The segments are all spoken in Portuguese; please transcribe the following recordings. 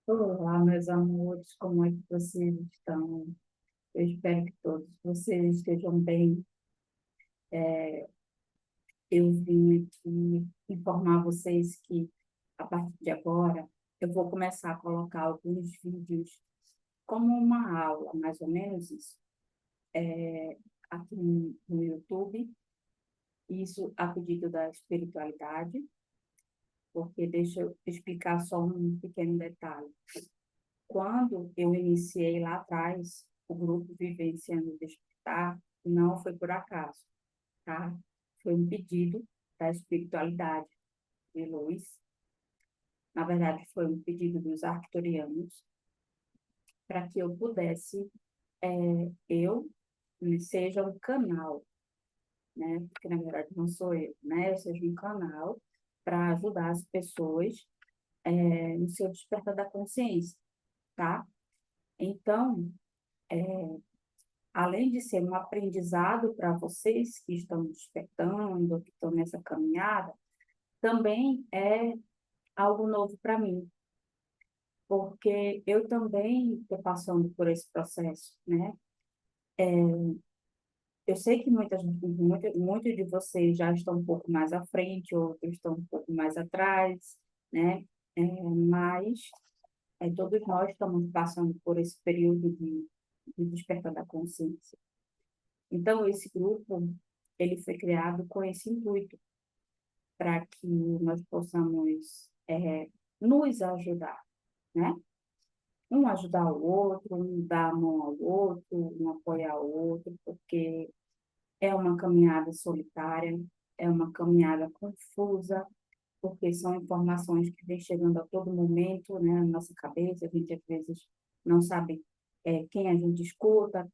Olá, meus amores, como é que vocês estão? Eu espero que todos vocês estejam bem. Eu vim aqui informar vocês que, a partir de agora, eu vou começar a colocar alguns vídeos como uma aula, mais ou menos isso, aqui no YouTube. Isso a pedido da espiritualidade, porque deixa eu explicar só um pequeno detalhe. Quando eu iniciei lá atrás o grupo Vivenciando o Despertar, não foi por acaso, tá? Foi um pedido da espiritualidade de luz. Na verdade, foi um pedido dos arcturianos para que eu pudesse, eu, seja um canal, né? Porque, na verdade, não sou eu, né? Eu seja um canal para ajudar as pessoas no seu despertar da consciência, tá? Então, além de ser um aprendizado para vocês que estão despertando, que estão nessa caminhada, também é algo novo para mim, porque eu também estou passando por esse processo, né? Eu sei que muitos de vocês já estão um pouco mais à frente, outros estão um pouco mais atrás, né? Mas todos nós estamos passando por esse período de despertar da consciência. Então, esse grupo, ele foi criado com esse intuito, para que nós possamos nos ajudar, né? Um ajudar o outro, um dar a mão ao outro, um apoiar o outro, porque é uma caminhada solitária, é uma caminhada confusa, porque são informações que vêm chegando a todo momento, né, na nossa cabeça, a gente às vezes não sabe quem a gente escuta,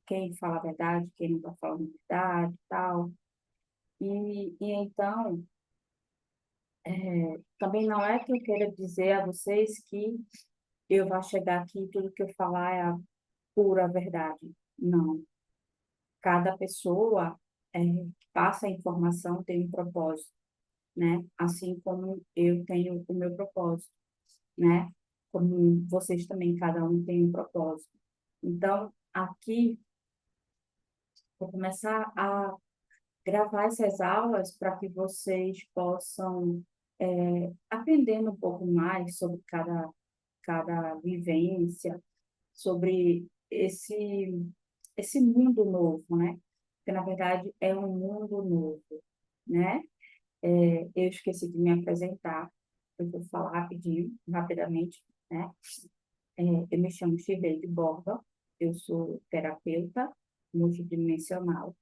quem fala a verdade, quem não está falando a verdade, tal. E então, também não é que eu queira dizer a vocês que eu vou chegar aqui e tudo que eu falar é a pura verdade. Não. Cada pessoa que passa a informação tem um propósito, né? Assim como eu tenho o meu propósito, né? Como vocês também, cada um tem um propósito. Então, aqui, vou começar a gravar essas aulas para que vocês possam aprender um pouco mais sobre cada vivência, sobre esse mundo novo, né? Porque, na verdade, é um mundo novo, né? Eu esqueci de me apresentar, eu vou falar rapidinho, rapidamente, né? Eu me chamo Shirley Borba, eu sou terapeuta multidimensional.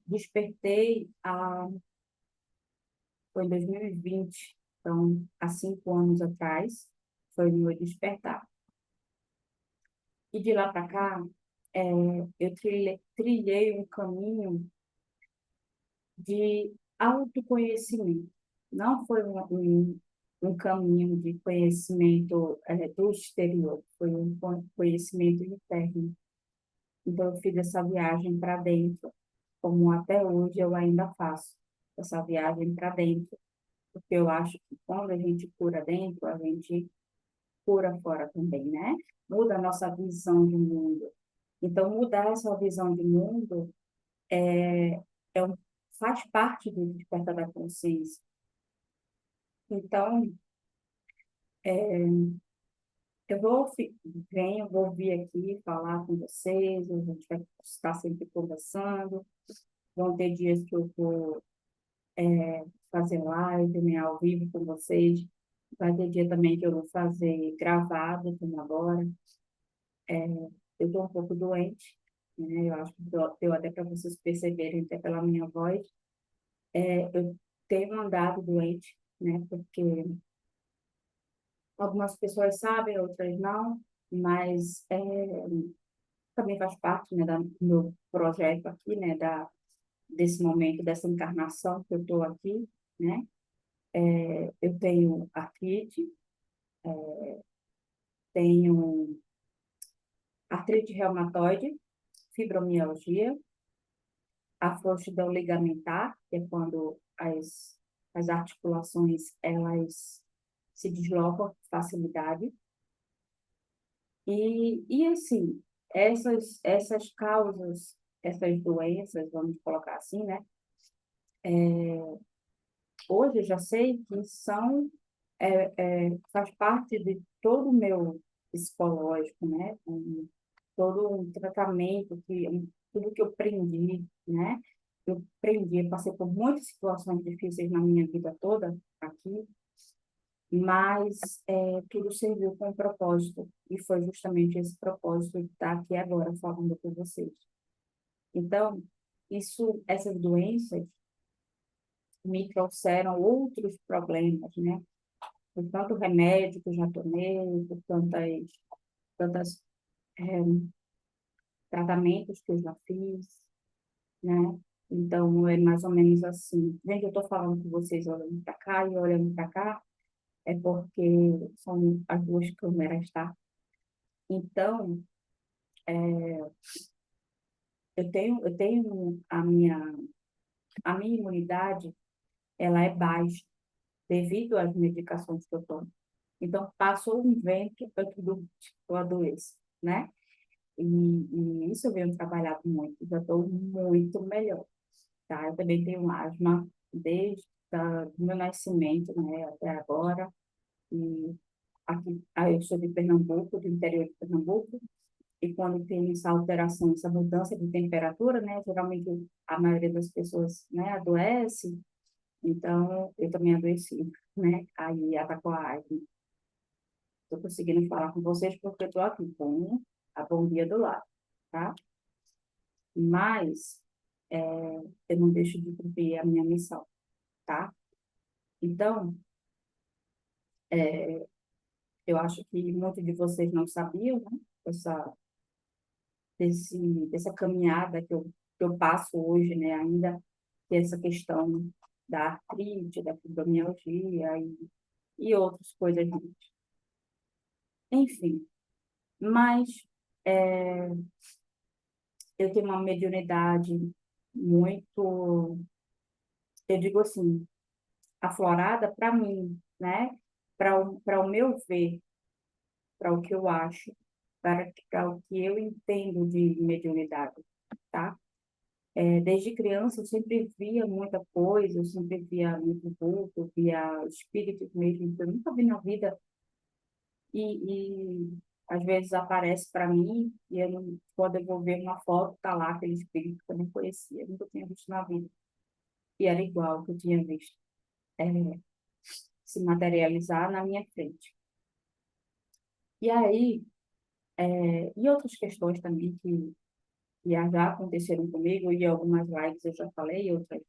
Despertei foi em 2020, então, há 5 anos atrás, foi o meu despertar. E de lá para cá, eu trilhei um caminho de autoconhecimento. Não foi um caminho de conhecimento do exterior, foi um conhecimento interno. Então, eu fiz essa viagem para dentro, como até hoje eu ainda faço, essa viagem para dentro, porque eu acho que quando a gente cura dentro, a gente cura fora também, né? Muda a nossa visão de mundo. Então, mudar essa visão de mundo é um, faz parte do despertar da consciência. Então, eu vou vir aqui falar com vocês, a gente vai estar sempre conversando. Vão ter dias que eu vou fazer live, né, ao vivo com vocês. Vai ter dia também que eu vou fazer gravado, como agora. Eu estou um pouco doente, né? Eu acho que deu até para vocês perceberem, até pela minha voz. Eu tenho andado doente, né? Porque algumas pessoas sabem, outras não, mas também faz parte, né, do meu projeto aqui, né, desse momento, dessa encarnação que eu estou aqui, né? Eu tenho artrite, tenho artrite reumatoide, fibromialgia, afrouxidão ligamentar, que é quando as articulações, elas se deslocam com facilidade. E assim, essas causas, essas doenças, vamos colocar assim, né? Hoje eu já sei que faz parte de todo o meu psicológico, né? Todo um tratamento, tudo que eu aprendi, né? Eu aprendi, eu passei por muitas situações difíceis na minha vida toda aqui, mas tudo serviu com um propósito, e foi justamente esse propósito de estar aqui agora falando com vocês. Então, essas doenças me trouxeram outros problemas, né? Por tanto remédio que eu já tomei, por tantas tratamentos que eu já fiz, né? Então, é mais ou menos assim. Gente, eu estou falando com vocês olhando para cá e olhando para cá, é porque são as duas câmeras, tá? Então, eu tenho a minha imunidade, ela é baixa devido às medicações que eu tomo. Então, passou um vento, eu adoeço, né? E isso eu venho trabalhado muito, já estou muito melhor, tá? Eu também tenho asma desde o meu nascimento, né, até agora. E aí eu sou de Pernambuco, do interior de Pernambuco, e quando tem essa alteração, essa mudança de temperatura, né, geralmente a maioria das pessoas, né, adoece, então eu também adoeci, né, aí atacou a asma. Estou conseguindo falar com vocês porque estou aqui com a bombinha do lado, tá? Mas eu não deixo de cumprir a minha missão, tá? Então, eu acho que muitos de vocês não sabiam, né? Dessa caminhada que eu passo hoje, né? Ainda tem essa questão da artrite, da fibromialgia e outras coisas mais. Enfim, mas é, eu tenho uma mediunidade muito, eu digo assim, aflorada para mim, né? Para o meu ver, para o que eu acho, para o que eu entendo de mediunidade, tá? Desde criança eu sempre via muita coisa, eu sempre via muito vulto, via espíritos mesmo, que eu nunca vi na vida, e às vezes aparece para mim, e eu não, quando eu vou ver uma foto, tá lá aquele espírito que eu não conhecia, nunca tinha visto na vida, e era igual que eu tinha visto, é, se materializar na minha frente. E aí, e outras questões também que já aconteceram comigo, e algumas lives eu já falei, outras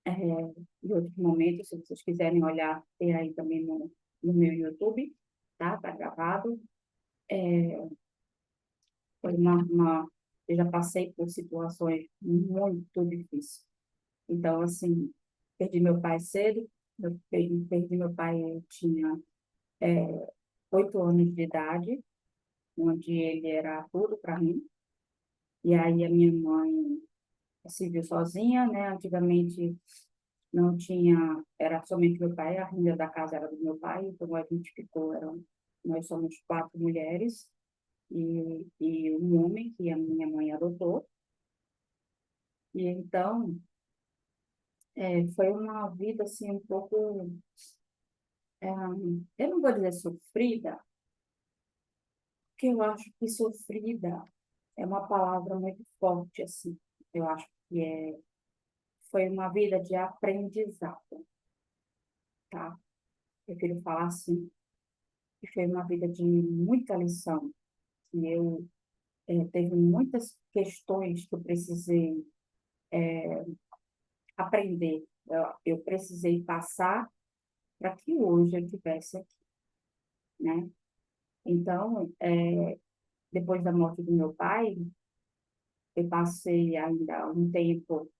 em outros momentos, se vocês quiserem olhar, tem aí também no meu YouTube, tá? Tá gravado. Foi eu já passei por situações muito difíceis. Então, assim, perdi meu pai cedo, eu perdi meu pai, eu tinha 8 anos de idade, onde ele era tudo para mim. E aí a minha mãe se viu sozinha, né? Antigamente não tinha, era somente meu pai, a renda da casa era do meu pai, então a gente ficou, nós somos 4 mulheres e um homem que a minha mãe adotou. E então foi uma vida assim um pouco, é, eu não vou dizer sofrida, porque eu acho que sofrida é uma palavra muito forte assim. Eu acho que foi uma vida de aprendizado, tá? Eu queria falar assim, que foi uma vida de muita lição, que eu teve muitas questões que eu precisei aprender. Eu precisei passar para que hoje eu estivesse aqui, né? Então, depois da morte do meu pai, eu passei ainda um tempo,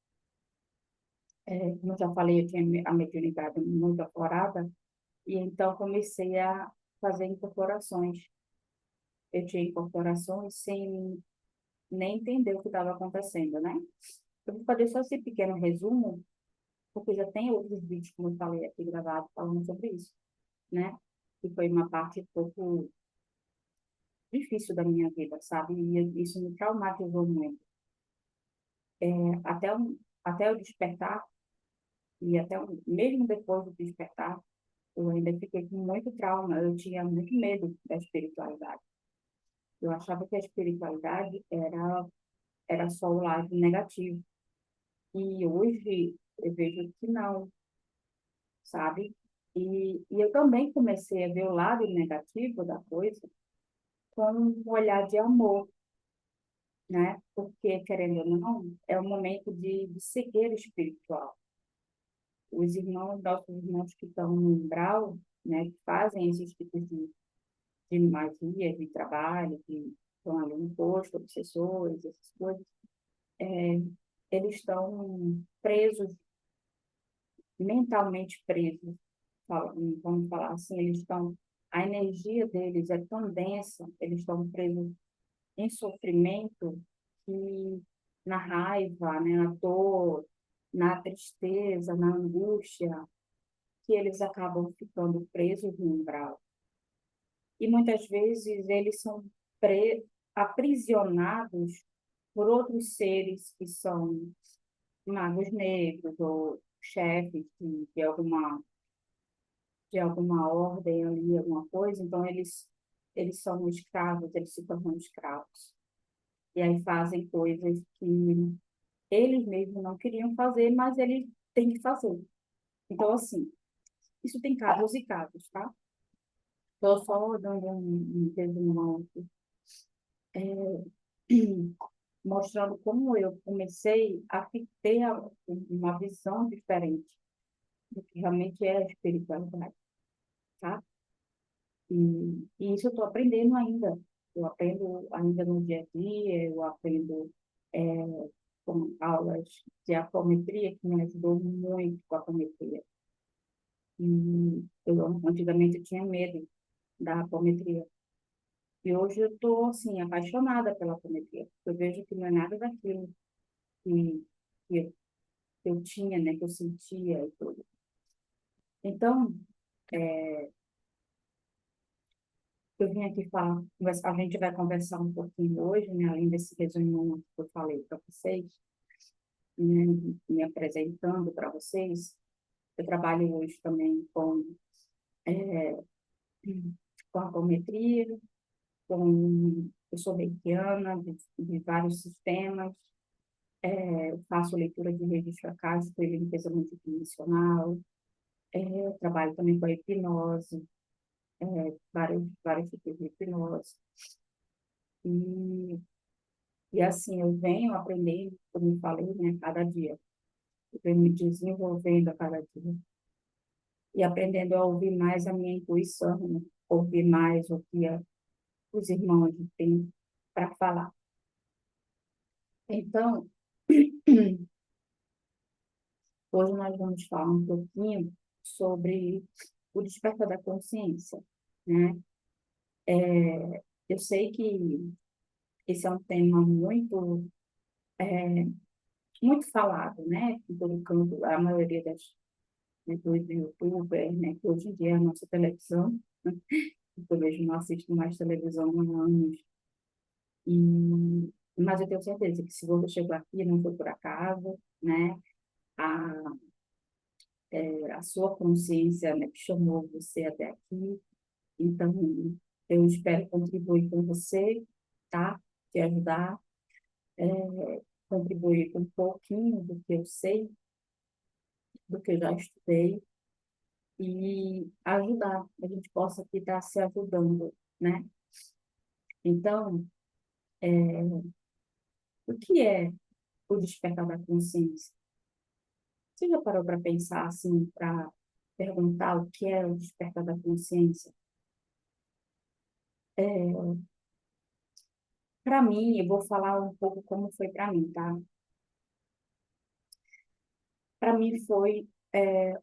como eu já falei, eu tinha a mediunidade muito aflorada, e então comecei a fazer incorporações. Eu tinha incorporações sem nem entender o que estava acontecendo, né? Eu vou fazer só esse pequeno resumo, porque já tem outros vídeos, como eu falei aqui, gravados, falando sobre isso. né? Que foi uma parte um pouco difícil da minha vida, sabe? E isso me traumatizou muito. Até, até o despertar, e mesmo depois do despertar, eu ainda fiquei com muito trauma, eu tinha muito medo da espiritualidade. Eu achava que a espiritualidade era só o lado negativo. E hoje eu vejo que não, sabe? E eu também comecei a ver o lado negativo da coisa com um olhar de amor, né? Porque, querendo ou não, é um momento de cegueira espiritual. Os irmãos, nossos irmãos que estão no umbral, né, que fazem esses tipos de magia, de trabalho, que estão ali no posto, obsessores, essas coisas, eles estão presos, mentalmente presos, vamos falar assim, a energia deles é tão densa, eles estão presos em sofrimento que na raiva, né, na dor, na tristeza, na angústia, que eles acabam ficando presos no umbral. E muitas vezes eles são aprisionados por outros seres que são magos negros ou chefes de alguma ordem ali, alguma coisa, então eles são escravos, eles se tornam escravos. E aí fazem coisas que eles mesmos não queriam fazer, mas eles têm que fazer. Então, assim, isso tem casos e casos, tá? Estou só dando um resumo aqui, mostrando como eu comecei a ter uma visão diferente do que realmente é a espiritualidade, tá? E isso eu estou aprendendo ainda. Eu aprendo ainda no dia a dia, eu aprendo com aulas de apometria, que me ajudou muito com a apometria. Antigamente eu tinha medo da apometria. E hoje eu estou, assim, apaixonada pela apometria. Eu vejo que não é nada daquilo que, que eu tinha, né, que eu sentia e tudo. Então, eu vim aqui falar, a gente vai conversar um pouquinho hoje, né, além desse resumo que eu falei para vocês, né, me apresentando para vocês. Eu trabalho hoje também com apometria, eu sou reikiana de vários sistemas, eu faço leitura de registro acástico e limpeza multidimensional, eu trabalho também com a hipnose, vários tipos de hipnose. E, e assim, eu venho aprendendo, como eu falei, né, cada dia. Eu venho me desenvolvendo a cada dia. E aprendendo a ouvir mais a minha intuição, né? Ouvir mais o que os irmãos têm para falar. Então, hoje nós vamos falar um pouquinho sobre o despertar da consciência, né? Eu sei que esse é um tema muito falado, né? Em todo canto, a maioria dos youtubers, né? Que hoje em dia é a nossa televisão, né? Eu mesmo não assisto mais televisão há anos. Mas eu tenho certeza que se você chegou aqui, não foi por acaso, né? A, a sua consciência, né, que chamou você até aqui. Então, eu espero contribuir com você, tá? Te ajudar, contribuir com um pouquinho do que eu sei, do que eu já estudei, e ajudar, a gente possa aqui estar se ajudando, né? Então, o que é o despertar da consciência? Você já parou para pensar assim, para perguntar o que é o despertar da consciência? Para mim, eu vou falar um pouco como foi para mim, tá? Para mim foi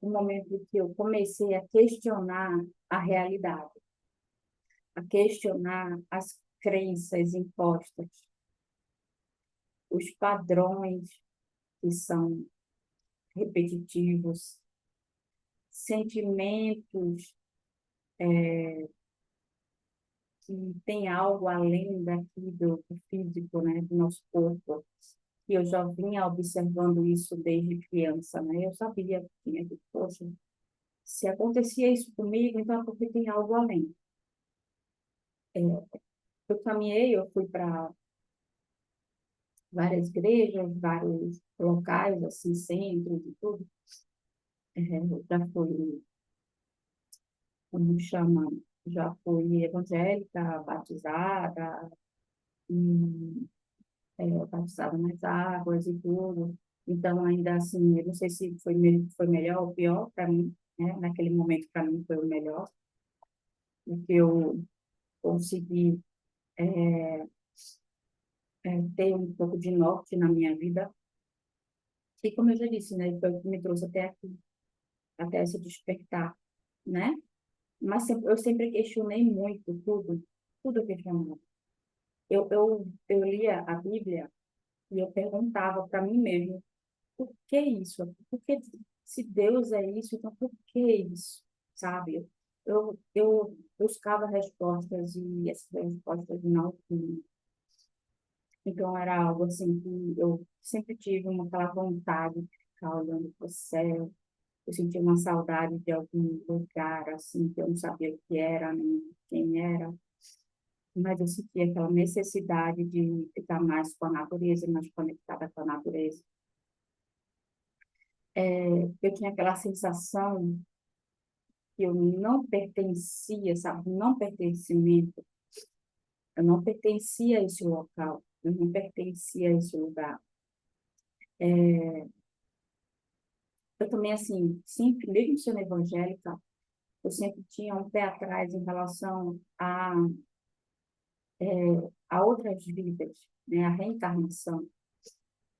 um momento que eu comecei a questionar a realidade, a questionar as crenças impostas, os padrões que são repetitivos, sentimentos que tem algo além daqui do físico, né, do nosso corpo. E eu já vinha observando isso desde criança, né? Eu sabia que tinha que, poxa, se acontecia isso comigo, então é porque tem algo além. É, eu caminhei, eu fui para várias igrejas, vários locais, assim, centros e tudo. Já fui, como chama, já fui evangélica, batizada, e, batizada nas águas e tudo. Então, ainda assim, eu não sei se foi melhor ou pior para mim, né? Naquele momento, para mim, foi o melhor, porque eu consegui ter um pouco de norte na minha vida. E como eu já disse, né? Foi o que me trouxe até aqui, até esse despertar, né? Mas eu sempre questionei muito tudo, tudo eu questionava. Eu lia a Bíblia e eu perguntava para mim mesmo, por que isso? Por que, se Deus é isso, então por que isso? Sabe? Eu buscava respostas e essas respostas não tinham. Então era algo assim que eu sempre tive aquela vontade de ficar olhando para o céu. Eu sentia uma saudade de algum lugar assim que eu não sabia o que era, nem quem era, mas eu sentia aquela necessidade de estar mais com a natureza, mais conectada com a natureza. Eu tinha aquela sensação que eu não pertencia, sabe? Não pertencimento. Eu não pertencia a esse local, eu não pertencia a esse lugar. Eu também, assim, sempre, mesmo sendo evangélica, eu sempre tinha um pé atrás em relação a outras vidas, né? A reencarnação.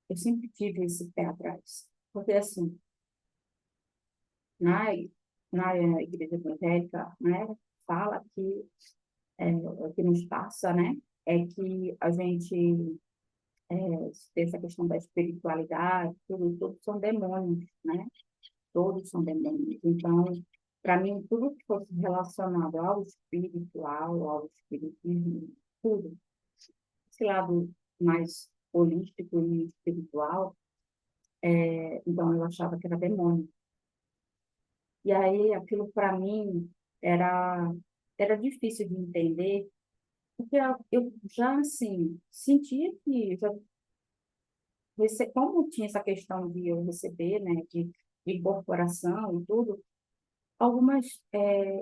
Eu sempre tive esse pé atrás. Porque, assim, na, na igreja evangélica, né, fala que o que nos passa, né, é que a gente tem essa questão da espiritualidade, tudo são demônios, né? Todos são demônios. Então, para mim, tudo que fosse relacionado ao espiritual, ao espiritismo, tudo, esse lado mais holístico e espiritual, então eu achava que era demônio. E aí, aquilo para mim era, era difícil de entender, porque eu já, assim, sentia que, já, como tinha essa questão de eu receber, né, de incorporação e tudo, algumas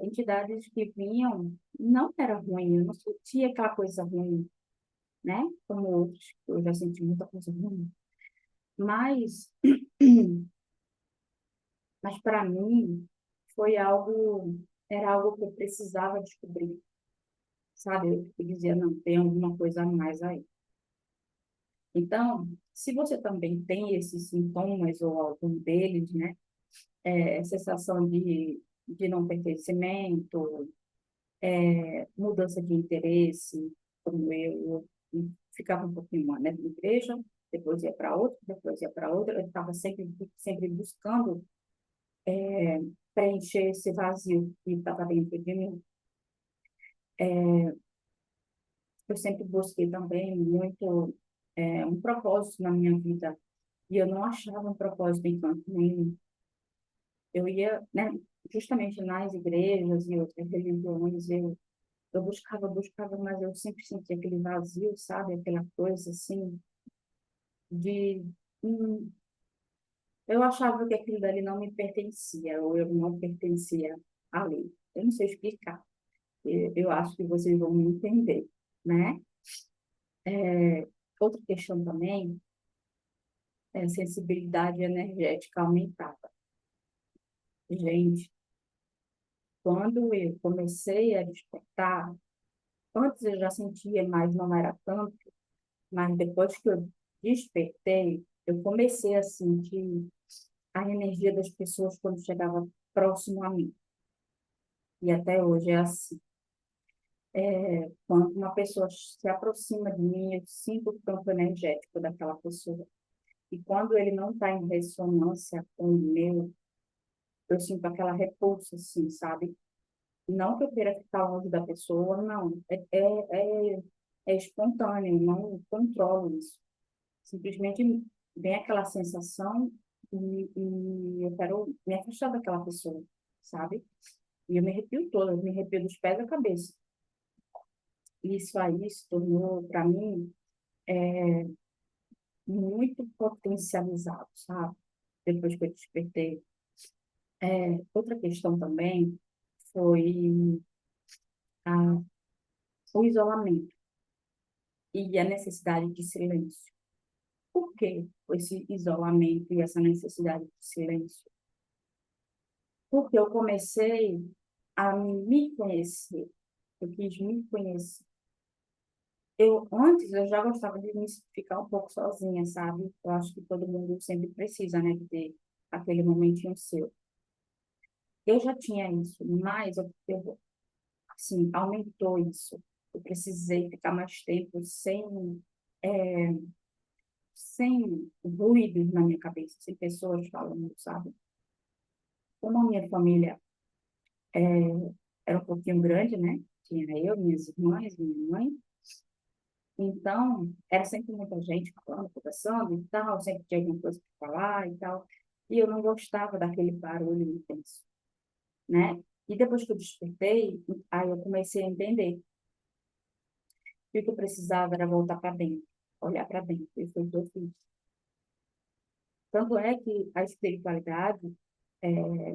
entidades que vinham não era ruim, eu não sentia aquela coisa ruim, né? Como outros, eu já senti muita coisa ruim. Mas, mas para mim foi algo, era algo que eu precisava descobrir, sabe? Eu dizia, não, tem alguma coisa a mais aí. Então, se você também tem esses sintomas ou algum deles, né? Sensação de não pertencimento, mudança de interesse, como eu ficava um pouquinho lá, né, na igreja, depois ia para outra, depois ia para outra, eu estava sempre buscando preencher esse vazio que estava dentro de mim. Eu sempre busquei também muito um propósito na minha vida, e eu não achava um propósito em canto nenhum. Eu ia, né, justamente nas igrejas e outras religiões, eu buscava, mas eu sempre sentia aquele vazio, sabe? Aquela coisa assim de hum, eu achava que aquilo dali não me pertencia, ou eu não pertencia ali. Eu não sei explicar. Eu acho que vocês vão me entender, né? Outra questão também é a sensibilidade energética aumentada. Gente, quando eu comecei a despertar, antes eu já sentia, mas não era tanto, mas depois que eu despertei, eu comecei a sentir a energia das pessoas quando chegava próximo a mim. E até hoje é assim. Quando uma pessoa se aproxima de mim, eu sinto o campo energético daquela pessoa. E quando ele não está em ressonância com o meu, eu sinto aquela repulsa, assim, sabe? Não que eu queira ficar longe da pessoa, não. É espontâneo, não controlo isso. Simplesmente vem aquela sensação e eu quero me afastar daquela pessoa, sabe? E eu me arrepio toda, eu me arrepio dos pés à cabeça. E isso aí se tornou, para mim, muito potencializado, sabe? Depois que eu despertei. Outra questão também foi a, o isolamento e a necessidade de silêncio. Por que esse isolamento e essa necessidade de silêncio? Porque eu comecei a me conhecer, eu quis me conhecer. Antes, eu já gostava de ficar um pouco sozinha, sabe? Eu acho que todo mundo sempre precisa, né, de ter aquele momentinho seu. Eu já tinha isso, mas assim, aumentou isso. Eu precisei ficar mais tempo é, sem ruídos na minha cabeça, sem pessoas falando, sabe? Como a minha família é, era um pouquinho grande, né? Tinha eu, minhas irmãs, minha mãe. Então, era sempre muita gente falando, conversando e tal, sempre tinha alguma coisa para falar e tal. E eu não gostava daquele barulho intenso, né? E depois que eu despertei, aí eu comecei a entender que o que eu precisava era voltar para dentro, olhar para dentro. E foi o que eu fiz. Tanto é que a espiritualidade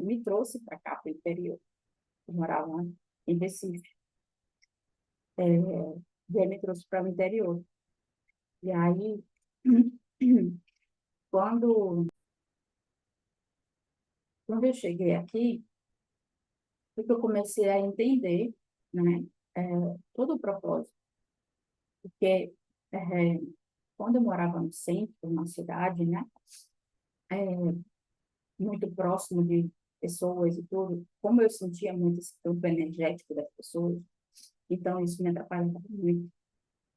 me trouxe para cá, para o interior. Eu morava em Recife. E aí me trouxe para o interior. E aí, quando, quando eu cheguei aqui, foi que eu comecei a entender, né, é, todo o propósito. Porque é, quando eu morava no centro, na cidade, né, muito próximo de pessoas e tudo, como eu sentia muito esse campo energético das pessoas, então isso me atrapalhava muito,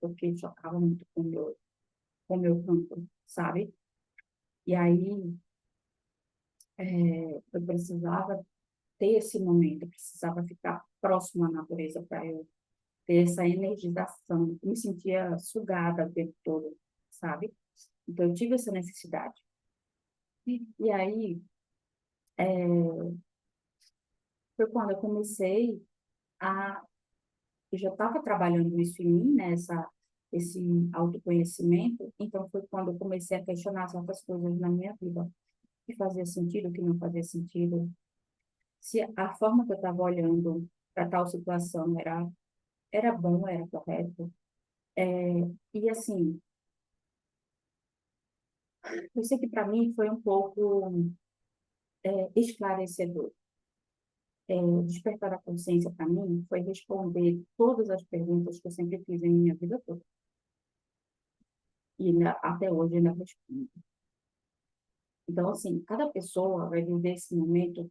porque chocava muito com o meu campo, sabe? E aí eu precisava ter esse momento, eu precisava ficar próximo à natureza para eu ter essa energização. Eu me sentia sugada o tempo todo, sabe? Então eu tive essa necessidade. E aí foi quando eu comecei a eu já estava trabalhando isso em mim, né, esse autoconhecimento, então foi quando eu comecei a questionar certas coisas na minha vida, o que fazia sentido, o que não fazia sentido, se a forma que eu estava olhando para tal situação era bom, era correto. E assim, eu sei que para mim foi um pouco esclarecedor. Despertar a consciência para mim foi responder todas as perguntas que eu sempre fiz em minha vida toda. E até hoje ainda respondo. Então, assim, cada pessoa vai viver esse momento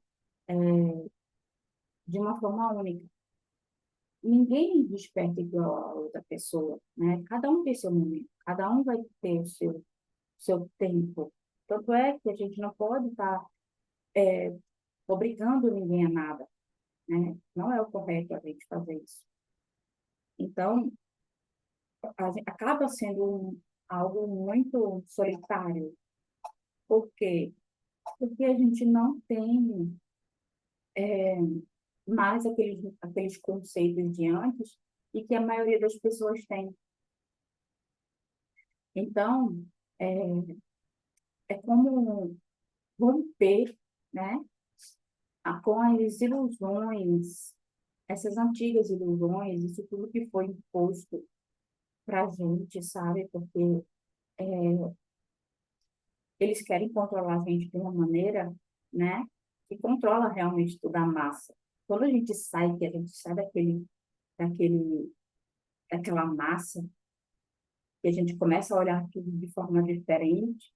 de uma forma única. Ninguém desperta igual a outra pessoa, né? Cada um tem seu momento, cada um vai ter o seu tempo. Tanto é que a gente não pode estar obrigando ninguém a nada, né? Não é o correto a gente fazer isso. Então, acaba sendo algo muito solitário. Por quê? Porque a gente não tem mais aqueles conceitos de antes e que a maioria das pessoas tem. Então, é, é como romper, né, com as ilusões, essas antigas ilusões, isso tudo que foi imposto para a gente, sabe? Porque eles querem controlar a gente de uma maneira, né, que controla realmente toda a massa. Quando a gente sai, que a gente sai daquele, daquela massa, que a gente começa a olhar tudo de forma diferente,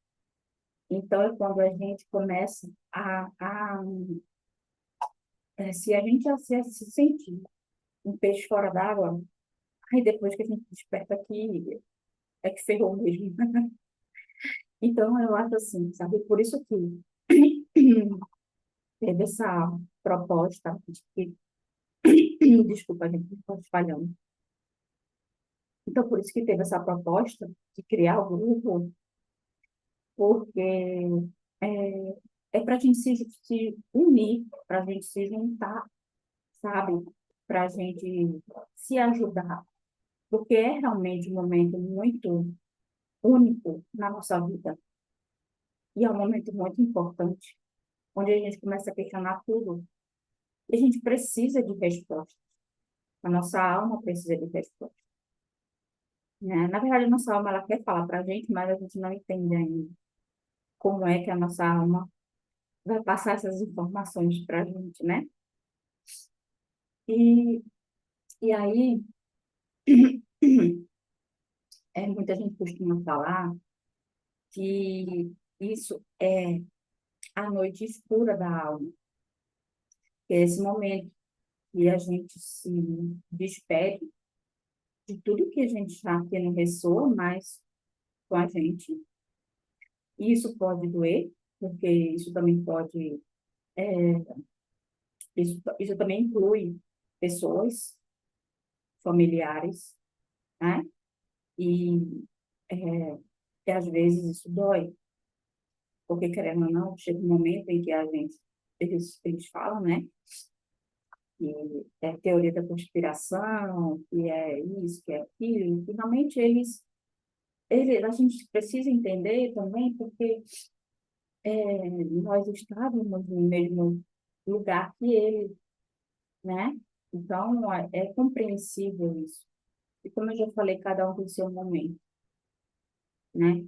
então é quando a gente começa se a gente já se sentir um peixe fora d'água, aí depois que a gente desperta aqui, é que ferrou mesmo. Então, eu acho assim, sabe? Por isso que teve essa proposta de que Desculpa, gente, estou falhando. Então, por isso que teve essa proposta de criar o grupo, porque é, é para a gente se unir, para a gente se juntar, sabe? Para a gente se ajudar, porque é realmente um momento muito único na nossa vida e é um momento muito importante, onde a gente começa a questionar tudo e a gente precisa de respostas. A nossa alma precisa de respostas, né? Na verdade, a nossa alma ela quer falar para a gente, mas a gente não entende ainda como é que a nossa alma vai passar essas informações para a gente, né? E, e aí, muita gente costuma falar que isso é a noite escura da alma, que é esse momento que a gente se despede de tudo que a gente já que não ressoa mais com a gente. E isso pode doer, porque isso também pode, isso também inclui pessoas, familiares, né? E, é, e às vezes isso dói, porque querendo ou não, chega um momento em que a gente, eles falam, né? Que é teoria da conspiração, que é isso, que é aquilo, e finalmente a gente precisa entender também, porque nós estávamos no mesmo lugar que ele, né? Então, é compreensível isso. E como eu já falei, cada um tem seu momento, né?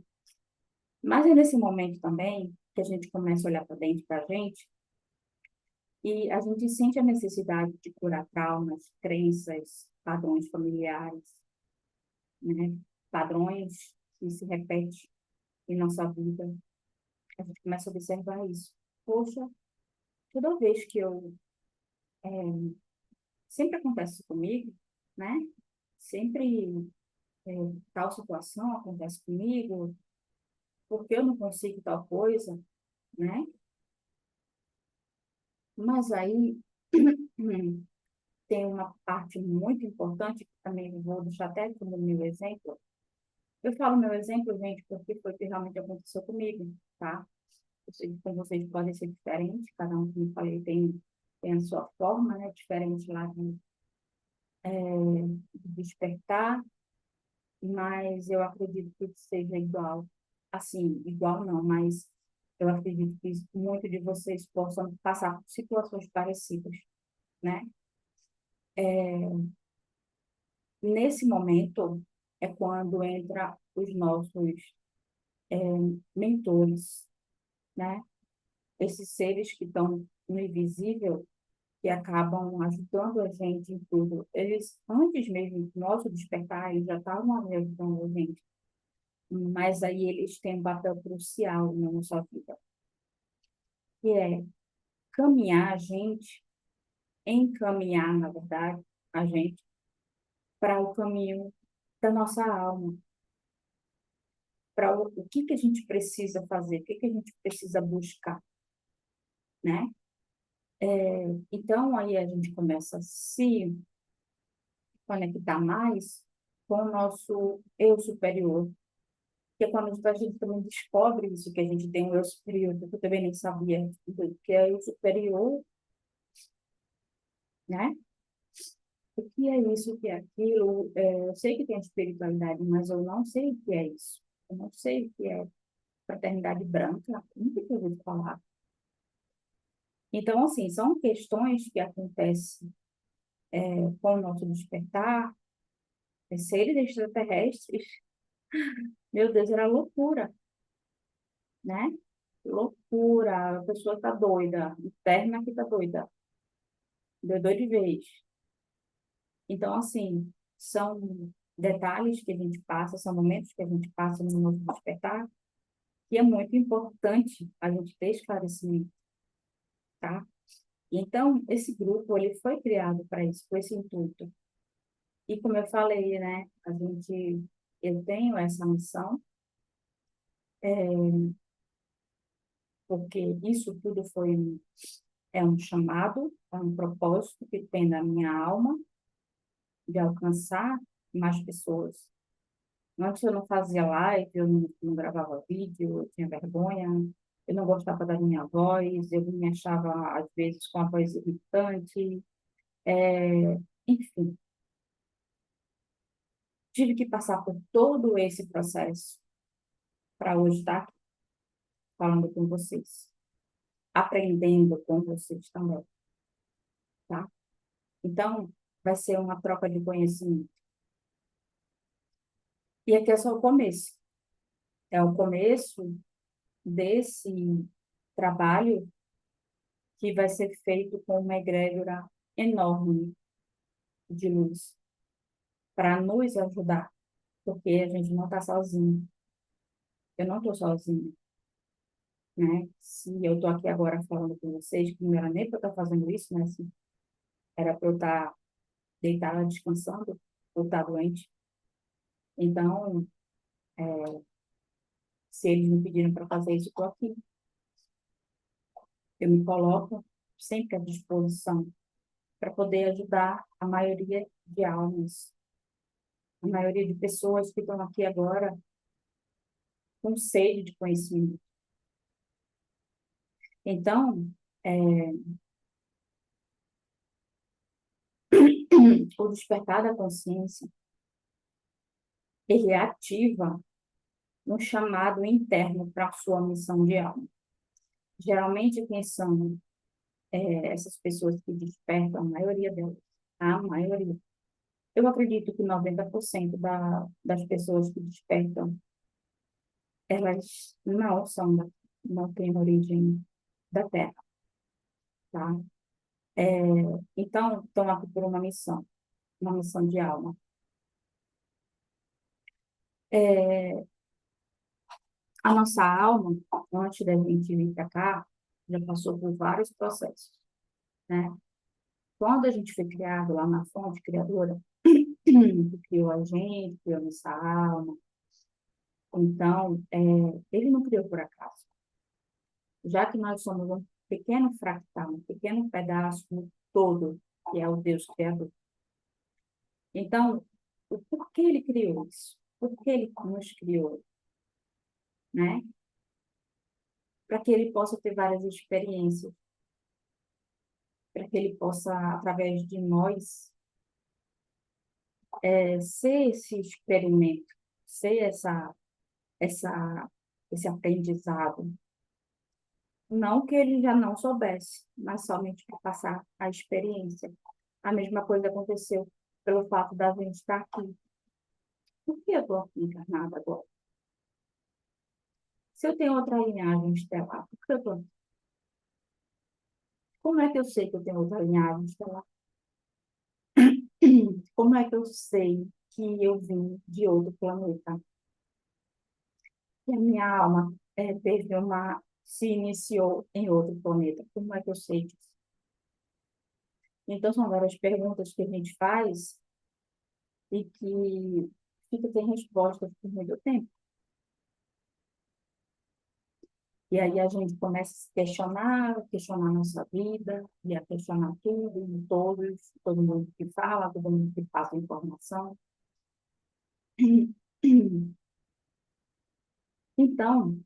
Mas é nesse momento também que a gente começa a olhar para dentro da gente e a gente sente a necessidade de curar traumas, crenças, padrões familiares, né? Padrões que se repetem em nossa vida. A gente começa a observar isso. Poxa, toda vez que eu sempre acontece comigo, né? Sempre tal situação acontece comigo, porque eu não consigo tal coisa, né? Mas aí tem uma parte muito importante que também vou deixar até como meu exemplo. Eu falo meu exemplo, gente, porque foi o que realmente aconteceu comigo, tá? Eu sei que com vocês podem ser diferentes, cada um, como eu falei, tem a sua forma, né? Diferente lá de despertar, mas eu acredito que seja igual. Assim, igual não, mas eu acredito que muito de vocês possam passar por situações parecidas, né? Nesse momento é quando entra os nossos mentores, né? Esses seres que estão no invisível, que acabam ajudando a gente em tudo. Eles, antes mesmo do nosso despertar, eles já estavam ajudando a gente. Mas aí eles têm um papel crucial na nossa vida, que é caminhar a gente, encaminhar, na verdade, a gente para o caminho da nossa alma, para o que a gente precisa fazer, o que a gente precisa buscar, né? Então, aí a gente começa a se conectar mais com o nosso eu superior, que é quando a gente também descobre isso, que a gente tem um eu superior, que eu também nem sabia, que é o superior, né? O que é isso, o que é aquilo? Eu sei que tem a espiritualidade, mas eu não sei o que é isso. Eu não sei o que é fraternidade branca, nunca tinha ouvido falar. Então, assim, são questões que acontecem com o nosso despertar, seres extraterrestres. Meu Deus, era loucura, né? Loucura, a pessoa tá doida, interna que tá doida, doidou de vez. Então, assim, são detalhes que a gente passa, são momentos que a gente passa no nosso despertar, que é muito importante a gente ter esclarecimento, tá? Então, esse grupo, ele foi criado para isso, com esse intuito. E como eu falei, né, eu tenho essa missão, porque isso tudo foi é um chamado, é um propósito que tem na minha alma de alcançar mais pessoas. Antes eu não fazia live, eu não gravava vídeo, eu tinha vergonha, eu não gostava da minha voz, eu me achava, às vezes, com a voz irritante, enfim, tive que passar por todo esse processo para hoje estar aqui falando com vocês, aprendendo com vocês também, tá? Então, vai ser uma troca de conhecimento. E aqui é só o começo. É o começo desse trabalho que vai ser feito com uma egrégora enorme de luz para nos ajudar, porque a gente não está sozinho. Eu não estou sozinha, né? Se eu estou aqui agora falando com vocês, que não era nem para eu estar fazendo isso, né? Assim, era para eu estar deitada, descansando, ou estar doente. Então, se eles me pediram para fazer isso, eu estou aqui. Eu me coloco sempre à disposição para poder ajudar a maioria de almas, a maioria de pessoas que estão aqui agora com sede de conhecimento. Então, o despertar da consciência, ele ativa um chamado interno para a sua missão de alma. Geralmente, quem são essas pessoas que despertam, a maioria delas, a maioria. Eu acredito que 90% das pessoas que despertam, elas não têm origem da Terra, tá? Então, estão aqui por uma missão de alma. A nossa alma, antes da gente vir para cá, já passou por vários processos, né? Quando a gente foi criado lá na fonte criadora, que criou a gente, criou a nossa alma, então, ele não criou por acaso. Já que nós somos um pequeno fractal, um pequeno pedaço do todo, que é o Deus Criador. Então, por que ele criou isso? Por que ele nos criou? Né? Para que ele possa ter várias experiências, para que ele possa, através de nós, ser esse experimento, ser essa, esse aprendizado. Não que ele já não soubesse, mas somente para passar a experiência. A mesma coisa aconteceu pelo fato da gente estar aqui. Por que eu estou aqui encarnada agora? Se eu tenho outra linhagem estelar, por que eu estou aqui? Como é que eu sei que eu tenho outra linhagem estelar? Como é que eu sei que eu vim de outro planeta? Que a minha alma se iniciou em outro planeta? Como é que eu sei disso? Então, são várias perguntas que a gente faz e que fica sem respostas por muito tempo. E aí a gente começa a se questionar a nossa vida, e a questionar tudo, e todos, todo mundo que fala, todo mundo que passa informação. Então,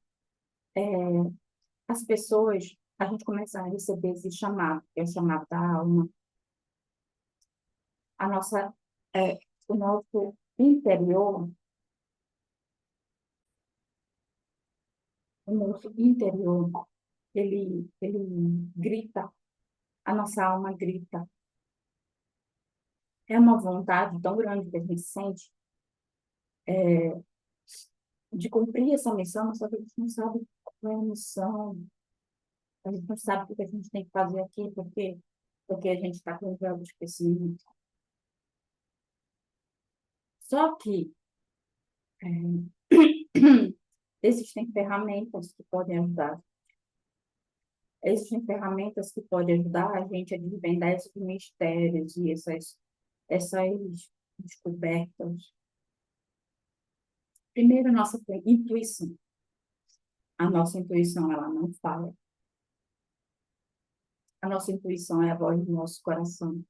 as pessoas, a gente começa a receber esse chamado, que é o chamado da alma. A nossa, é, o nosso interior, o nosso interior, ele grita, a nossa alma grita. É uma vontade tão grande que a gente sente de cumprir essa missão, mas só que a gente não sabe qual é a missão, a gente não sabe o que a gente tem que fazer aqui, porque a gente está com um véu do esquecimento. Só que existem ferramentas que podem ajudar. Existem ferramentas que podem ajudar a gente a desvendar esses mistérios e essas descobertas. Primeiro, nossa intuição. A nossa intuição, ela não falha. A nossa intuição é a voz do nosso coração.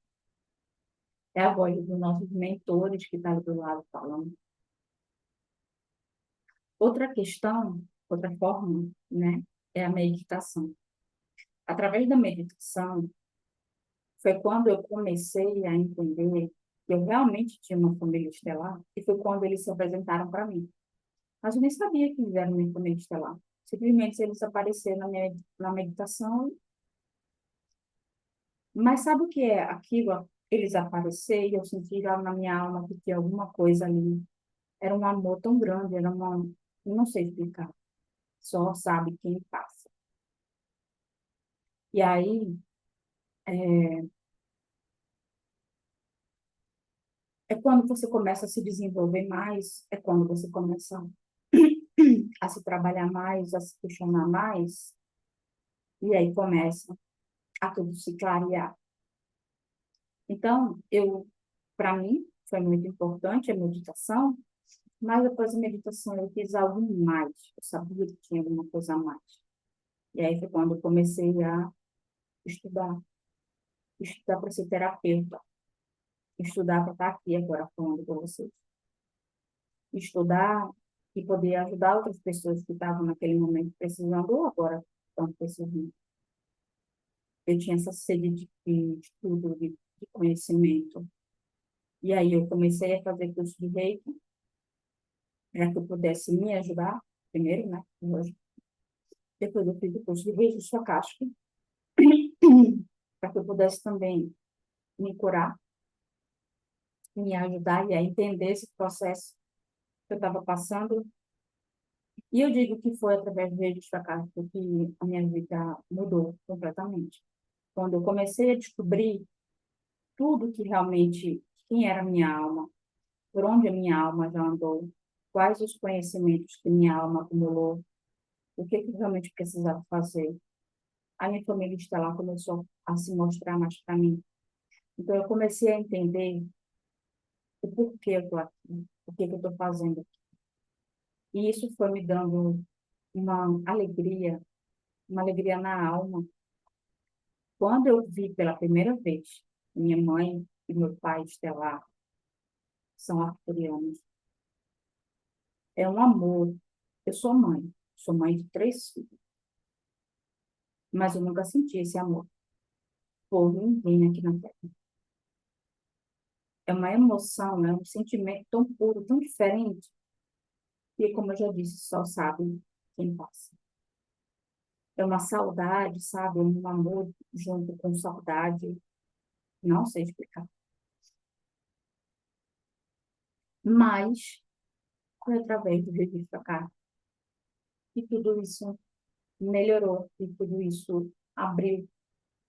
É a voz dos nossos mentores que está ali do lado falando. Outra questão, outra forma, né, é a meditação. Através da meditação, foi quando eu comecei a entender que eu realmente tinha uma família estelar, e foi quando eles se apresentaram para mim. Mas eu nem sabia que eles eram minha família estelar. Simplesmente eles apareceram na meditação. Mas sabe o que é aquilo? Eles apareceram e eu senti lá na minha alma que tinha alguma coisa ali. Era um amor tão grande, era uma... Eu não sei explicar. Só sabe quem passa. E aí, é quando você começa a se desenvolver mais, é quando você começa a se trabalhar mais, a se questionar mais, e aí começa a tudo se clarear. Então, para mim, foi muito importante a meditação, mas depois da meditação eu fiz algo mais. Eu sabia que tinha alguma coisa a mais. E aí foi quando eu comecei a estudar, estudar para ser terapeuta, estudar para estar aqui agora falando com vocês. Estudar e poder ajudar outras pessoas que estavam naquele momento precisando, ou agora estão precisando. Eu tinha essa sede de estudo, de conhecimento. E aí eu comecei a fazer curso de Reiki, para que eu pudesse me ajudar, primeiro, né? Hoje. Depois eu fiz o curso de Reiki Stokástica, para que eu pudesse também me curar, me ajudar e a entender esse processo que eu estava passando. E eu digo que foi através do Reiki Stokástica que a minha vida mudou completamente. Quando eu comecei a descobrir tudo que realmente, quem era a minha alma, por onde a minha alma já andou, quais os conhecimentos que minha alma acumulou, o que eu realmente precisava fazer. A minha família estelar começou a se mostrar mais para mim. Então, eu comecei a entender o porquê eu estou aqui, o que eu estou fazendo aqui. E isso foi me dando uma alegria na alma. Quando eu vi pela primeira vez minha mãe e meu pai estelar são arcturianos, é um amor. Eu sou mãe de 3 filhos, mas eu nunca senti esse amor por ninguém aqui na Terra. É uma emoção, é um sentimento tão puro, tão diferente, que, como eu já disse, só sabe quem passa. É uma saudade, sabe? Um amor junto com saudade. Não sei explicar. Mas foi através do registro cá que tudo isso melhorou, que tudo isso abriu,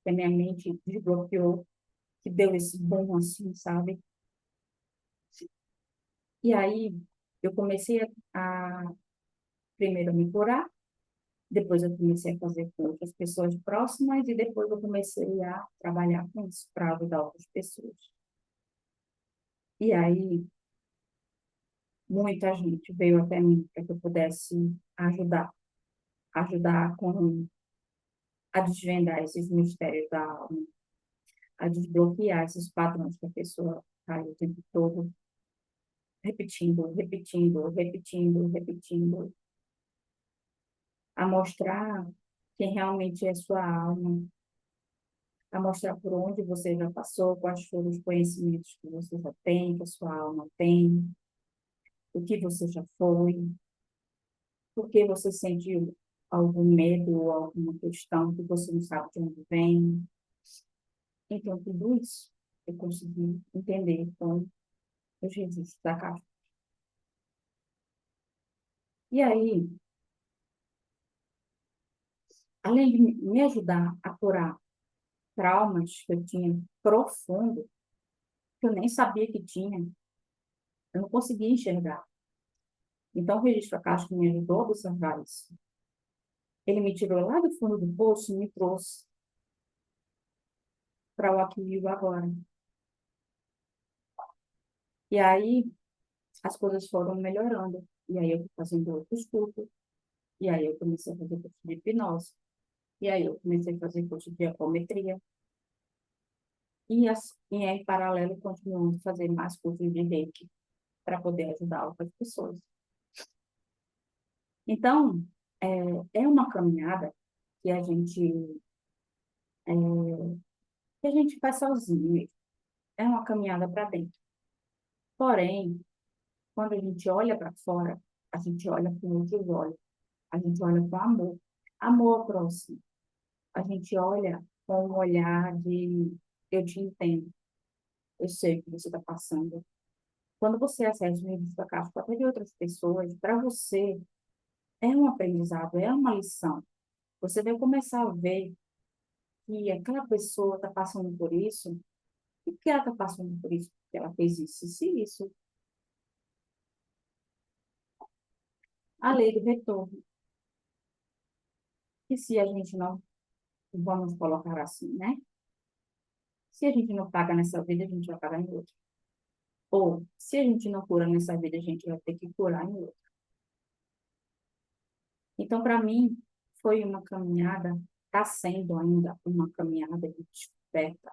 que a minha mente desbloqueou, que deu esse bom assim, sabe? E aí eu comecei a primeiro me curar, depois eu comecei a fazer com outras pessoas próximas e depois eu comecei a trabalhar com isso para ajudar outras pessoas. E aí muita gente veio até mim para que eu pudesse ajudar a desvendar esses mistérios da alma, a desbloquear esses padrões que a pessoa está o tempo todo repetindo, repetindo, repetindo, repetindo, a mostrar quem realmente é sua alma, a mostrar por onde você já passou, quais foram os conhecimentos que você já tem, que a sua alma tem, o que você já foi, por que você sentiu algum medo ou alguma questão que você não sabe de onde vem. Então, tudo isso eu consegui entender com os registros da caixa. E aí, além de me ajudar a curar traumas que eu tinha profundo, que eu nem sabia que tinha, eu não conseguia enxergar. Então, o registro acástico me ajudou a observar isso. Ele me tirou lá do fundo do poço e me trouxe para o aqui e o agora. E aí, as coisas foram melhorando. E aí, eu fui fazendo outros cursos. E aí, eu comecei a fazer curso de hipnose. E aí eu comecei a fazer curso de apometria. E em paralelo, continuando a fazer mais cursos de Reiki para poder ajudar outras pessoas. Então, é uma caminhada que é, que a gente faz sozinho mesmo. É uma caminhada para dentro. Porém, quando a gente olha para fora, a gente olha com outros olhos. A gente olha com amor. Amor ao próximo. A gente olha com um olhar de eu te entendo. Eu sei o que você está passando. Quando você acessa o revista Caixa até de outras pessoas, para você é um aprendizado, é uma lição. Você vai começar a ver que aquela pessoa está passando por isso. E que ela está passando por isso? Porque ela fez isso e isso. A lei do retorno. E se a gente não, vamos colocar assim, né? Se a gente não paga nessa vida, a gente vai pagar em outra. Ou, se a gente não cura nessa vida, a gente vai ter que curar em outra. Então, para mim, foi uma caminhada, está sendo ainda uma caminhada de descoberta,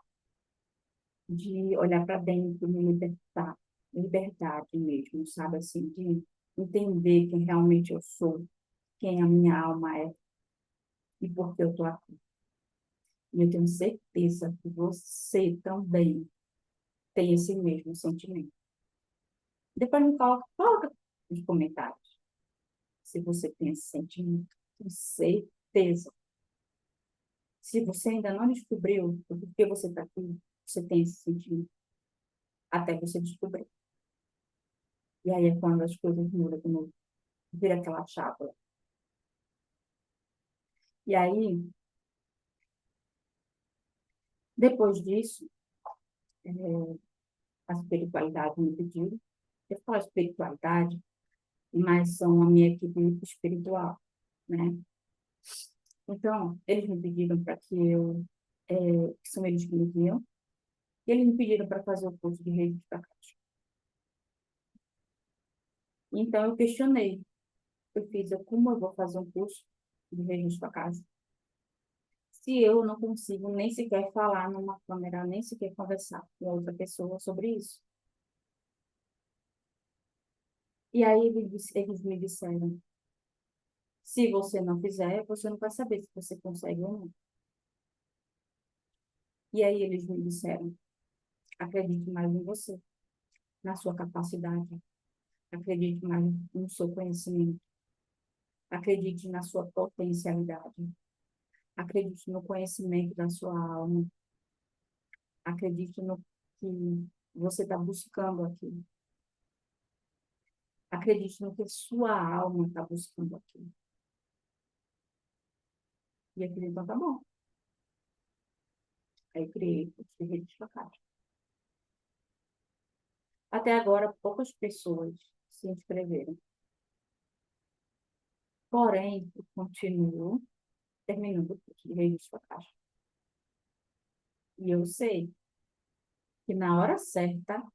de olhar para dentro, me libertar, liberdade mesmo, sabe? Assim, de entender quem realmente eu sou, quem a minha alma é e por que eu estou aqui. E eu tenho certeza que você também tem esse mesmo sentimento. Depois me coloca nos comentários se você tem esse sentimento. Tenho certeza. Se você ainda não descobriu o porquê você está aqui, você tem esse sentimento. Até você descobrir. E aí é quando as coisas mudam de novo. Vira aquela chave. E aí, depois disso, a espiritualidade me pediu. Eu falo espiritualidade, mas são a minha equipe espiritual, né? Então, eles me pediram para que eu, que são eles que me guiam, e eles me pediram para fazer o curso de reiki para caixa. Então, eu questionei. Eu fiz, como eu vou fazer um curso de reiki para casa? Se eu não consigo nem sequer falar numa câmera, nem sequer conversar com outra pessoa sobre isso. E aí eles me disseram, se você não fizer, você não vai saber se você consegue ou não. E aí eles me disseram, acredite mais em você, na sua capacidade, acredite mais no seu conhecimento, acredite na sua potencialidade, acredite no conhecimento da sua alma, acredite no que você está buscando aqui, acredite no que sua alma está buscando aqui. E aquilo, então, tá bom. Aí eu criei o curso de rede de locais. Até agora, poucas pessoas se inscreveram. Porém, eu continuo terminando o curso de rede de locais. E eu sei que na hora certa,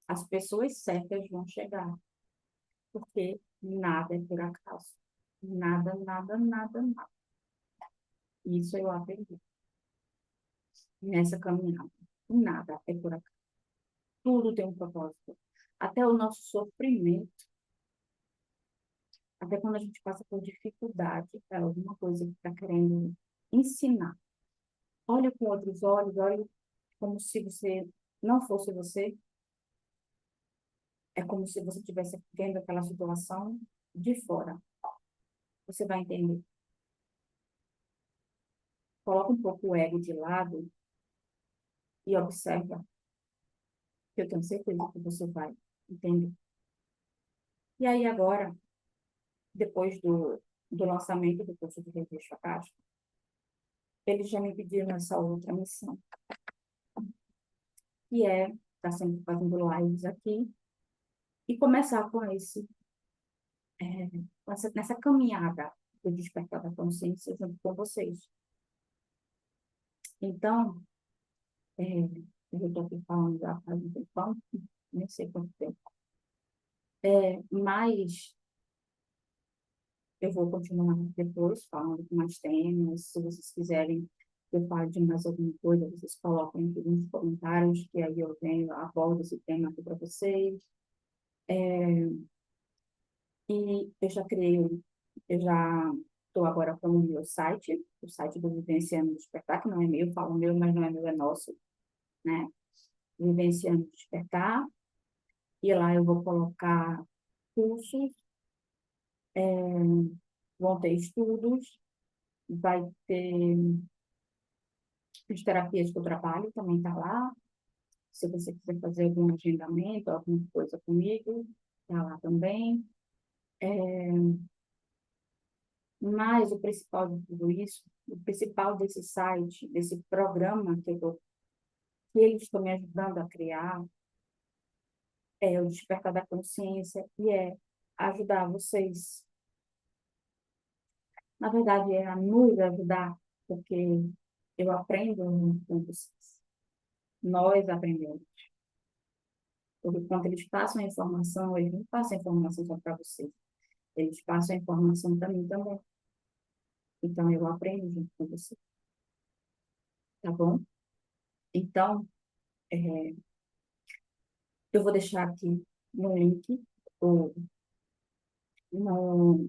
as pessoas certas vão chegar. Porque nada é por acaso. Nada, nada, nada, nada. Isso eu aprendi nessa caminhada. Nada é por acaso. Tudo tem um propósito. Até o nosso sofrimento, até quando a gente passa por dificuldade, é alguma coisa que está querendo ensinar. Olha com outros olhos, olha como se você não fosse você. É como se você estivesse vendo aquela situação de fora. Você vai entender. Coloca um pouco o ego de lado e observa, que eu tenho certeza que você vai entender. E aí agora, depois do lançamento do curso de registro caixa, eles já me pediram essa outra missão, que é estar sempre fazendo lives aqui e começar com nessa caminhada do despertar da consciência junto com vocês. Então, eu estou aqui falando já faz um tempão, nem sei quanto tempo, mas eu vou continuar depois falando com mais temas. Se vocês quiserem que eu fale de mais alguma coisa, vocês colocam aqui nos comentários, que aí eu venho, abordo esse tema aqui para vocês. E eu já estou agora com o meu site, o site do Vivenciando Despertar, que não é meu, falo meu, mas não é meu, é nosso, né? Vivenciando Despertar. E lá eu vou colocar cursos, vão ter estudos, vai ter as terapias que eu trabalho, também está lá. Se você quiser fazer algum agendamento, alguma coisa comigo, está lá também. Mas o principal de tudo isso, o principal desse site, desse programa que eles estão me ajudando a criar, é o Despertar da Consciência e é ajudar vocês. Na verdade, é a nos ajudar, porque eu aprendo com vocês. Nós aprendemos. Porque quando eles passam a informação, eles não passam a informação só para vocês. Eles passam a informação para mim também. Então, eu aprendo junto com você, tá bom? Então, é, eu vou deixar aqui no link, ou no,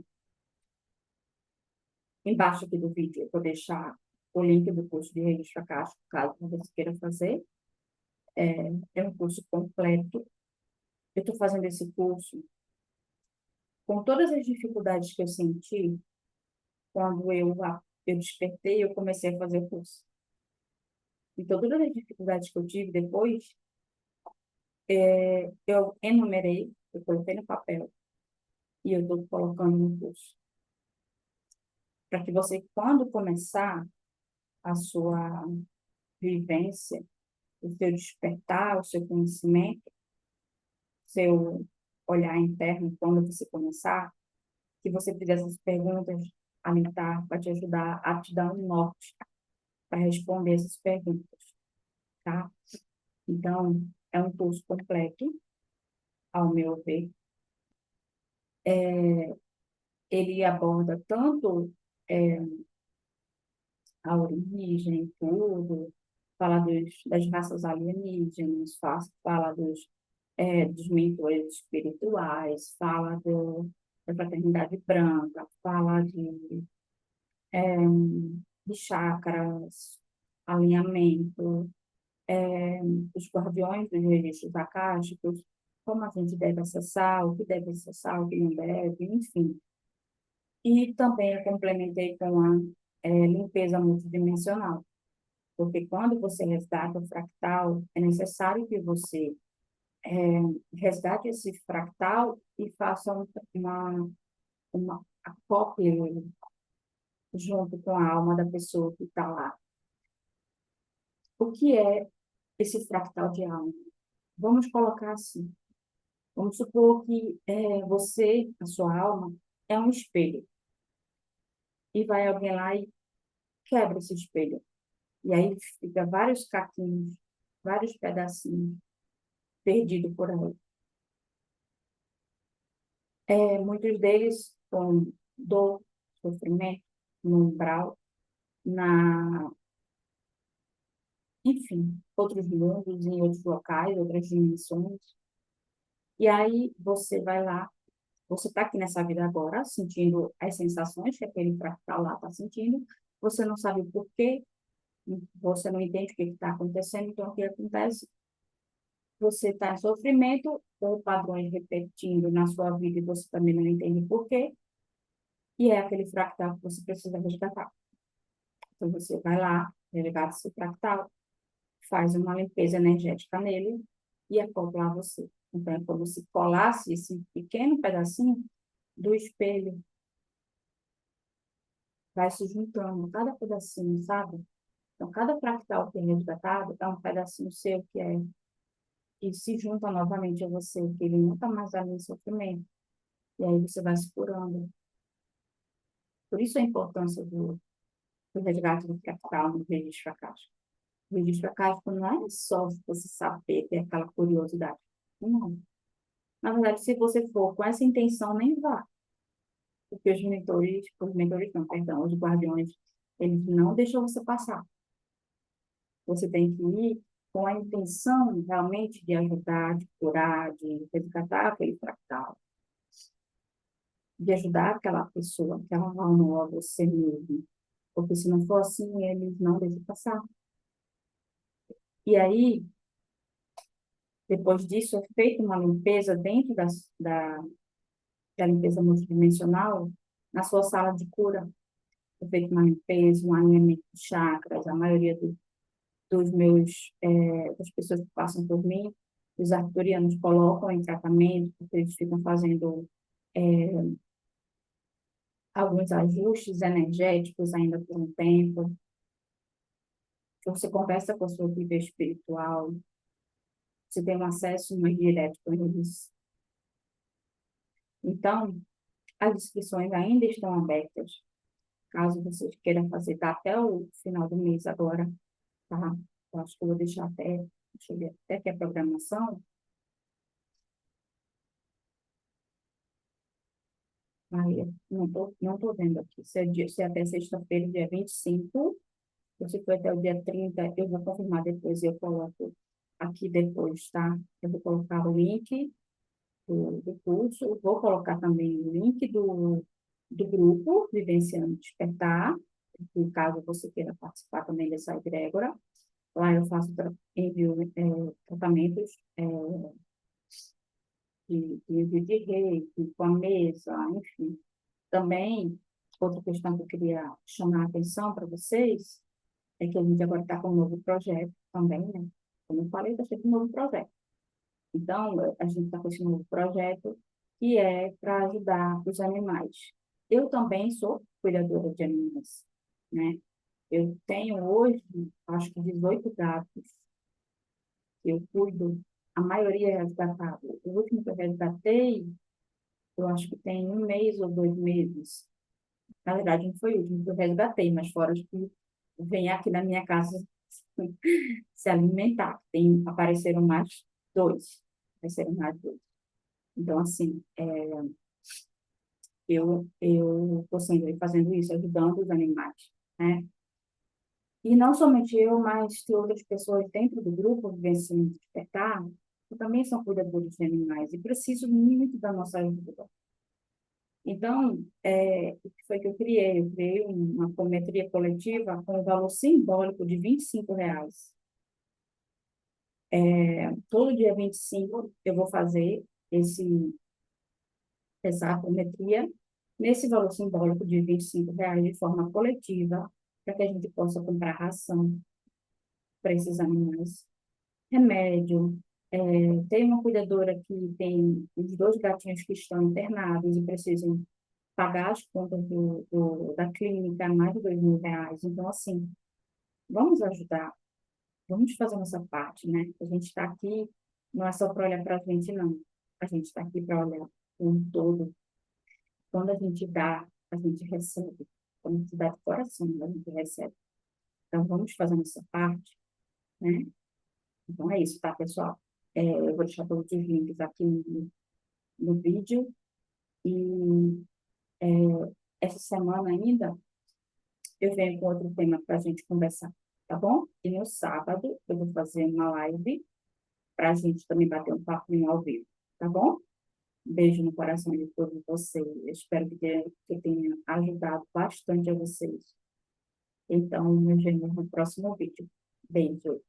embaixo aqui do vídeo, eu vou deixar o link do curso de registro acástico, caso você queira fazer. É um curso completo. Eu estou fazendo esse curso com todas as dificuldades que eu senti quando eu despertei, eu comecei a fazer o curso. Então, todas as dificuldades que eu tive depois, eu enumerei, eu coloquei no papel e eu estou colocando no curso. Para que você, quando começar a sua vivência, o seu despertar, o seu conhecimento, seu olhar interno, quando você começar, que você fizer essas perguntas, ali tá, para te ajudar a te dar um norte para responder essas perguntas, tá? Então, é um curso completo, ao meu ver. Ele aborda tanto é, a origem, tudo, fala das raças alienígenas, fala dos mentores espirituais, fala da fraternidade branca, fala de chakras, alinhamento, os guardiões dos registros acásticos, como a gente deve acessar, o que deve acessar, o que não deve, enfim. E também eu complementei com a limpeza multidimensional, porque quando você resgata o fractal, é necessário que você resgate esse fractal e faça uma cópia junto com a alma da pessoa que está lá. O que é esse fractal de alma? Vamos colocar assim. Vamos supor que você, a sua alma, é um espelho. E vai alguém lá e quebra esse espelho. E aí fica vários caquinhos, vários pedacinhos perdidos por aí. Muitos deles com dor, sofrimento, no umbral, na, enfim, outros mundos, em outros locais, outras dimensões. E aí você vai lá, você está aqui nessa vida agora, sentindo as sensações que aquele fractal lá está sentindo, você não sabe o porquê, você não entende o que está acontecendo, então o que acontece? Você está em sofrimento ou padrões repetindo na sua vida e você também não entende porquê, e é aquele fractal que você precisa resgatar. Então você vai lá, resgata esse fractal, faz uma limpeza energética nele e acopla a você. Então é como se colasse esse pequeno pedacinho do espelho, vai se juntando, cada pedacinho, sabe? Então, cada fractal que é resgatado é um pedacinho seu que se junta novamente a você, que ele nunca mais vai em sofrimento. E aí você vai se curando. Por isso a importância do resgate do fractal no registro acástico. O registro acástico não é só você saber, ter aquela curiosidade. Não. Na verdade, se você for com essa intenção, nem vá. porque os mentores não, perdão, os guardiões, eles não deixam você passar. Você tem que ir com a intenção realmente de ajudar, de curar, de resgatar aquele fractal, de ajudar aquela pessoa, aquela alma, a você mesmo. Porque se não for assim, eles não deixam passar. E aí, depois disso, é feita uma limpeza dentro da limpeza multidimensional, na sua sala de cura. É feita uma limpeza, um alinhamento de chakras. A maioria das pessoas que passam por mim, os arcturianos colocam em tratamento, porque eles ficam fazendo alguns ajustes energéticos ainda por um tempo. Você conversa com a sua vida espiritual, você tem um acesso mais direto com eles. Então, as inscrições ainda estão abertas, caso vocês queiram fazer, tá até o final do mês agora, tá? Eu acho que eu vou deixar deixa eu ver, até que a programação, aí, não tô vendo aqui, se é até sexta-feira, dia 25, ou se for até o dia 30, eu vou confirmar depois, eu coloco aqui depois, tá? Eu vou colocar o link do curso, eu vou colocar também o link do grupo Vivenciando Despertar, em caso você queira participar também dessa egrégora. Lá eu faço envio tratamentos de envio de reiki, com a mesa, enfim. Também, outra questão que eu queria chamar a atenção para vocês é que a gente agora está com um novo projeto também, né? Como eu falei, está sendo um novo projeto. Então, a gente está com esse novo projeto que é para ajudar os animais. Eu também sou cuidadora de animais, né? Eu tenho hoje, acho que 18 gatos que eu cuido, a maioria é resgatada. O último que eu resgatei, eu acho que tem um mês ou 2 meses. Na verdade, não foi o último que eu resgatei, mas fora os que vêm aqui na minha casa se alimentar. Apareceram mais dois. Apareceram mais dois. Então, assim, eu estou sempre fazendo isso, ajudando os animais, né? E não somente eu, mas tem outras pessoas dentro do grupo Vivenciando Despertar, que também são cuidadores de animais e precisam muito da nossa ajuda. Então, o que foi que eu criei? Eu criei uma apometria coletiva com um valor simbólico de R$ 25. Todo dia 25 eu vou fazer essa apometria nesse valor simbólico de R$ 25 de forma coletiva, para que a gente possa comprar ração para esses animais, remédio. Tem uma cuidadora que tem os dois gatinhos que estão internados e precisam pagar as contas da clínica, mais de R$ 2.000. Então, assim, vamos ajudar, vamos fazer a nossa parte, né? A gente está aqui, não é só para olhar para a gente, não. A gente está aqui para olhar um todo. Quando a gente dá, a gente recebe. Quando a gente dá de coração, a gente recebe. Então, vamos fazer a nossa parte, né? Então, é isso, tá, pessoal? Eu vou deixar todos os links aqui no vídeo. E essa semana ainda, eu venho com outro tema para a gente conversar, tá bom? E no sábado, eu vou fazer uma live para a gente também bater um papo ao vivo, tá bom? Beijo no coração de todos vocês. Eu espero que tenha ajudado bastante a vocês. Então, nos vemos no próximo vídeo. Beijo.